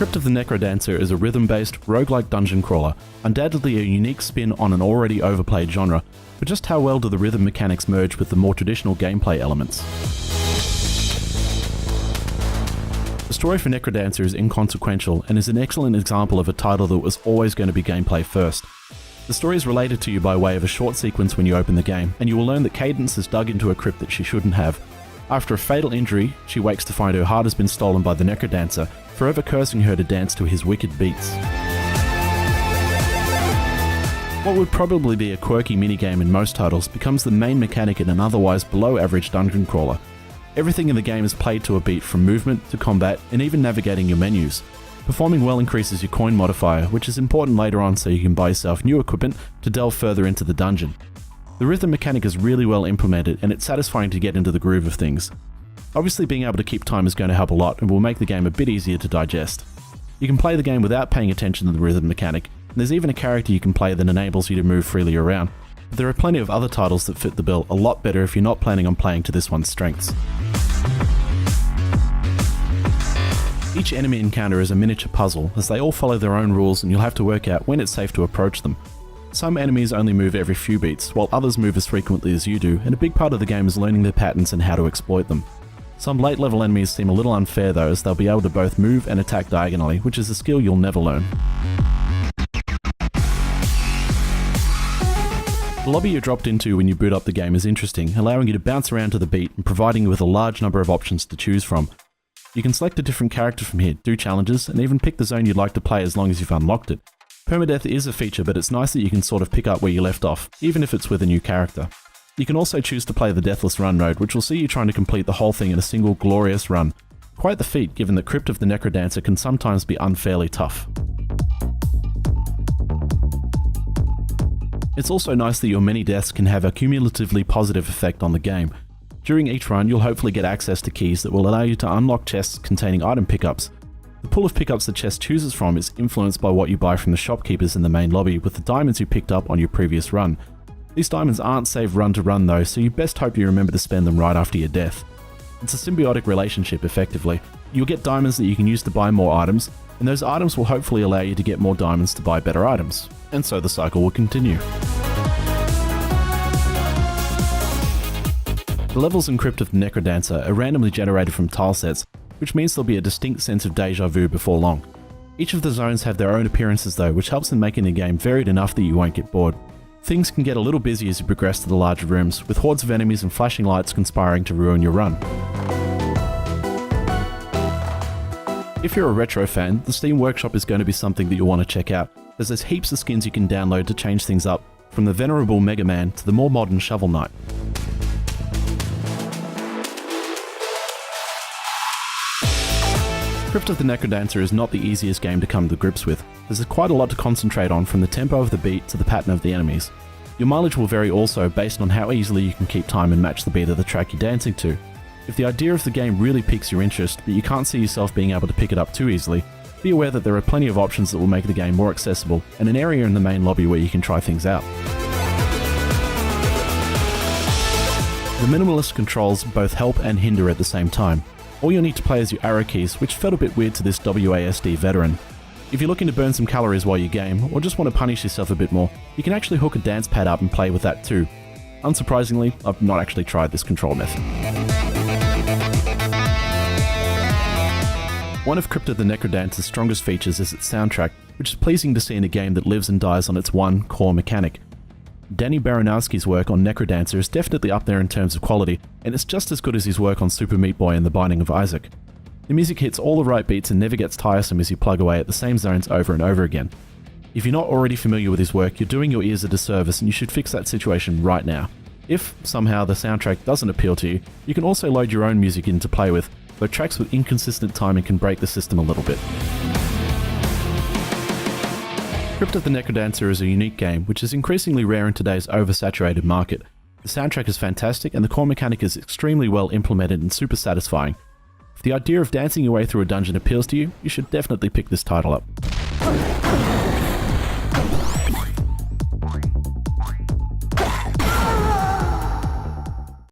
Crypt of the Necrodancer is a rhythm-based, roguelike dungeon crawler, undoubtedly a unique spin on an already overplayed genre, but just how well do the rhythm mechanics merge with the more traditional gameplay elements? The story for Necrodancer is inconsequential and is an excellent example of a title that was always going to be gameplay first. The story is related to you by way of a short sequence when you open the game, and you will learn that Cadence has dug into a crypt that she shouldn't have. After a fatal injury, she wakes to find her heart has been stolen by the Necrodancer, forever cursing her to dance to his wicked beats. What would probably be a quirky minigame in most titles becomes the main mechanic in an otherwise below-average dungeon crawler. Everything in the game is played to a beat, from movement to combat and even navigating your menus. Performing well increases your coin modifier, which is important later on so you can buy yourself new equipment to delve further into the dungeon. The rhythm mechanic is really well implemented and it's satisfying to get into the groove of things. Obviously being able to keep time is going to help a lot and will make the game a bit easier to digest. You can play the game without paying attention to the rhythm mechanic, and there's even a character you can play that enables you to move freely around, but there are plenty of other titles that fit the bill a lot better if you're not planning on playing to this one's strengths. Each enemy encounter is a miniature puzzle, as they all follow their own rules and you'll have to work out when it's safe to approach them. Some enemies only move every few beats, while others move as frequently as you do, and a big part of the game is learning their patterns and how to exploit them. Some late level enemies seem a little unfair though, as they'll be able to both move and attack diagonally, which is a skill you'll never learn. The lobby you're dropped into when you boot up the game is interesting, allowing you to bounce around to the beat and providing you with a large number of options to choose from. You can select a different character from here, do challenges, and even pick the zone you'd like to play as long as you've unlocked it. Permadeath is a feature, but it's nice that you can sort of pick up where you left off, even if it's with a new character. You can also choose to play the Deathless Run mode, which will see you trying to complete the whole thing in a single glorious run. Quite the feat, given that Crypt of the Necrodancer can sometimes be unfairly tough. It's also nice that your many deaths can have a cumulatively positive effect on the game. During each run, you'll hopefully get access to keys that will allow you to unlock chests containing item pickups. The pool of pickups the chest chooses from is influenced by what you buy from the shopkeepers in the main lobby with the diamonds you picked up on your previous run. These diamonds aren't saved run to run though, so you best hope you remember to spend them right after your death. It's a symbiotic relationship effectively. You'll get diamonds that you can use to buy more items, and those items will hopefully allow you to get more diamonds to buy better items. And so the cycle will continue. The levels in Crypt of the Necrodancer are randomly generated from tile sets, which means there'll be a distinct sense of deja vu before long. Each of the zones have their own appearances though, which helps in making the game varied enough that you won't get bored. Things can get a little busy as you progress to the larger rooms, with hordes of enemies and flashing lights conspiring to ruin your run. If you're a retro fan, the Steam Workshop is going to be something that you'll want to check out, as there's heaps of skins you can download to change things up, from the venerable Mega Man to the more modern Shovel Knight. Crypt of the Necrodancer is not the easiest game to come to grips with. There's quite a lot to concentrate on, from the tempo of the beat to the pattern of the enemies. Your mileage will vary also based on how easily you can keep time and match the beat of the track you're dancing to. If the idea of the game really piques your interest, but you can't see yourself being able to pick it up too easily, be aware that there are plenty of options that will make the game more accessible, and an area in the main lobby where you can try things out. The minimalist controls both help and hinder at the same time. All you'll need to play is your arrow keys, which felt a bit weird to this WASD veteran. If you're looking to burn some calories while you game, or just want to punish yourself a bit more, you can actually hook a dance pad up and play with that too. Unsurprisingly, I've not actually tried this control method. One of Crypt of the Necrodancer's strongest features is its soundtrack, which is pleasing to see in a game that lives and dies on its one core mechanic. Danny Baranowski's work on Necrodancer is definitely up there in terms of quality, and it's just as good as his work on Super Meat Boy and The Binding of Isaac. The music hits all the right beats and never gets tiresome as you plug away at the same zones over and over again. If you're not already familiar with his work, you're doing your ears a disservice and you should fix that situation right now. If, somehow, the soundtrack doesn't appeal to you, you can also load your own music in to play with, though tracks with inconsistent timing can break the system a little bit. Crypt of the Necrodancer is a unique game, which is increasingly rare in today's oversaturated market. The soundtrack is fantastic and the core mechanic is extremely well implemented and super satisfying. If the idea of dancing your way through a dungeon appeals to you, you should definitely pick this title up.